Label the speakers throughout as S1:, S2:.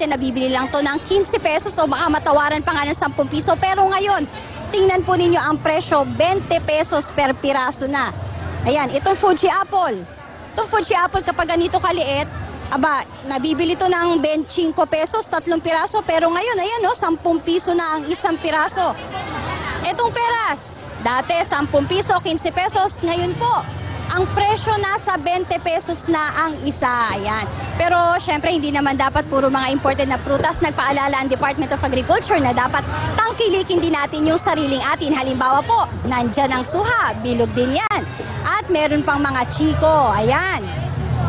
S1: nabibili lang to ng 15 pesos o baka matawaran pa nga ng 10 piso. Pero ngayon, tingnan po ninyo ang presyo, 20 pesos per piraso na. Ayan, itong Fuji apple. Itong Fuji apple kapag ganito kaliit, nabibili to ng 25 pesos, 3 piraso. Pero ngayon, ayan 10 piso na ang isang piraso. Itong peras, dati 10 piso, 15 pesos. Ngayon po, ang presyo nasa 20 pesos na ang isa. Ayan. Pero syempre hindi naman dapat puro mga imported na prutas. Nagpaalala ang Department of Agriculture na dapat tangkilikin din natin yung sariling atin. Halimbawa po, nandyan ang suha, bilog din yan. At meron pang mga chiko. Ayan.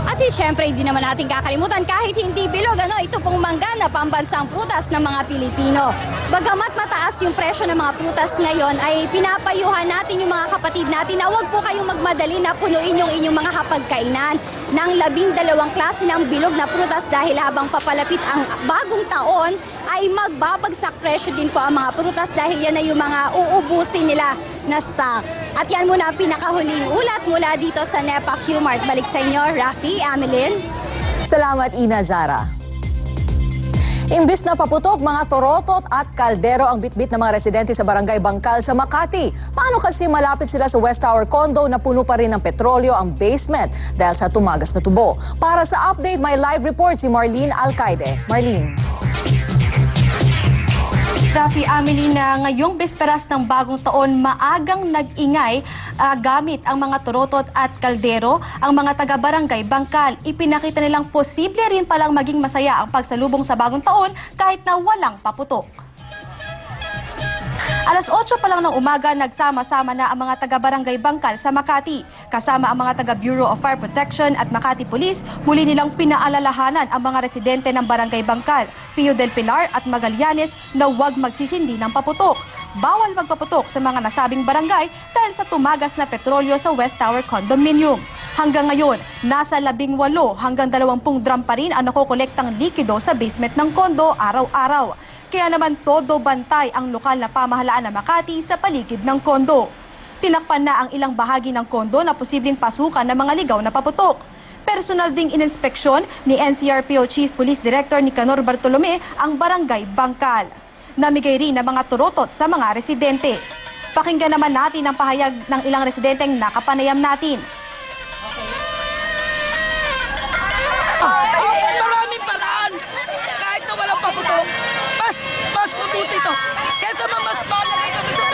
S1: At syempre hindi naman natin kakalimutan kahit hindi bilog, ito pong mangga na pambansang prutas ng mga Pilipino. Bagamat mataas yung presyo ng mga prutas ngayon, ay pinapayuhan natin yung mga kapatid natin na huwag po kayong magmadali na punuin yung inyong mga hapagkainan ng 12 klase ng bilog na prutas dahil habang papalapit ang bagong taon ay magbabagsak presyo din po ang mga prutas dahil yan na yung mga uubusin nila na stock. At yan muna ang pinakahuling ulat mula dito sa NEPA Q-Mart. Balik sa inyo, Rafi, Amelin.
S2: Salamat, Ina Zara. Imbis na paputok, mga torotot at kaldero ang bitbit ng mga residente sa Barangay Bangkal sa Makati. Paano kasi malapit sila sa West Tower condo na puno pa rin ng petrolyo ang basement dahil sa tumagas na tubo? Para sa update, may live report si Marlene Alcaide. Marlene.
S3: Rafi, Amelie, na ngayong besperas ng bagong taon, maagang nag-ingay gamit ang mga torotot at kaldero. Ang mga taga-barangay Bangkal, ipinakita nilang posible rin palang maging masaya ang pagsalubong sa bagong taon kahit na walang paputok. Alas 8 pa lang ng umaga, nagsama-sama na ang mga taga-barangay Bangkal sa Makati. Kasama ang mga taga-Bureau of Fire Protection at Makati Police, muli nilang pinaalalahanan ang mga residente ng Barangay Bangkal, Pio del Pilar at Magallanes na huwag magsisindi ng paputok. Bawal magpaputok sa mga nasabing barangay dahil sa tumagas na petrolyo sa West Tower Condominium. Hanggang ngayon, nasa 18 hanggang 20 drum pa rin ang nakokolektang likido sa basement ng kondo araw-araw. Kaya naman todo bantay ang lokal na pamahalaan ng Makati sa paligid ng kondo. Tinakpan na ang ilang bahagi ng kondo na posibleng pasukan ng mga ligaw na paputok. Personal ding ininspeksyon ni NCRPO Chief Police Director Nicanor Bartolome ang Barangay Bangkal. Namigay rin ng mga turotot sa mga residente. Pakinggan naman natin ang pahayag ng ilang residenteng nakapanayam natin.
S4: Maraming paraan. Kahit na walang paputok, mas mabuti ito. Kesa mas malagay kami sa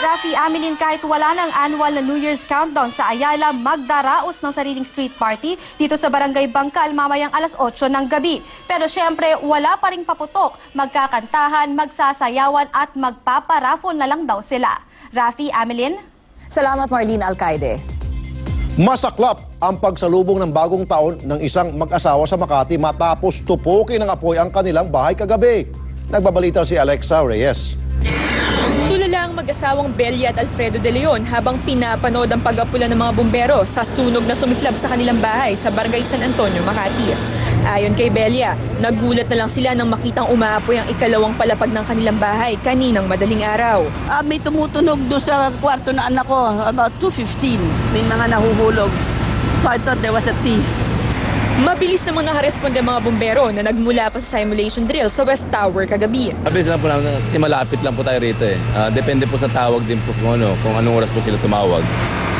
S3: Rafi, Amelin, kahit wala ng annual na New Year's countdown sa Ayala, magdaraos ng sariling street party dito sa Barangay Bangkal mamayang alas 8 ng gabi. Pero syempre, wala pa ring paputok. Magkakantahan, magsasayawan at magpaparafon na lang daw sila. Rafi, Amelin?
S2: Salamat, Marlene Alcaide.
S5: Masaklap ang pagsalubong ng bagong taon ng isang mag-asawa sa Makati matapos tupukin ng apoy ang kanilang bahay kagabi. Nagbabalita si Alexa Reyes.
S6: Tulala ang mag-asawang Belia at Alfredo de Leon habang pinapanood ang pag-apula ng mga bumbero sa sunog na sumiklab sa kanilang bahay sa Barangay San Antonio, Makati. Ayon kay Belia, nagulat na lang sila nang makitang umaapoy ang ikalawang palapag ng kanilang bahay kaninang madaling araw.
S4: May tumutunog doon sa kwarto na anak ko, about 2:15. May mga nahuhulog. So I thought there was a thief.
S6: Mabilis namang nakaresponde ang mga bumbero na nagmula pa sa simulation drill sa West Tower kagabi.
S7: Mabilis lang po namin kasi malapit lang po tayo rito eh. Depende po sa tawag din po kung anong oras po sila tumawag.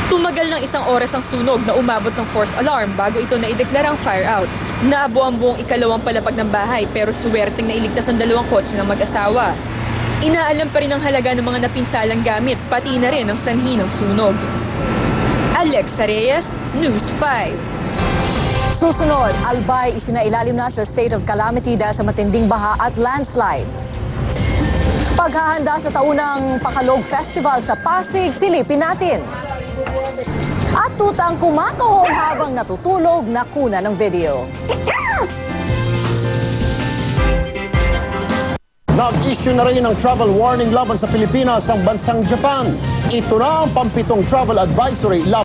S6: Tumagal ng 1 oras ang sunog na umabot ng fourth alarm bago ito naideklarang fire out. Naabo ang buong ikalawang palapag ng bahay pero suwerteng nailigtas ang 2 kotse ng mag-asawa. Inaalam pa rin ang halaga ng mga napinsalang gamit, pati na rin ang sanhi ng sunog. Alexa Reyes, News 5.
S2: Susunod, Albay isinailalim na sa state of calamity dahil sa matinding baha at landslide. Paghahanda sa taunang Pakalog Festival sa Pasig, silipin natin. At tutang kumakahon habang natutulog na kuna ng video.
S8: Nag-issue na rin ng travel warning laban sa Pilipinas ang bansang Japan. Ito na ang pampitong travel advisory laban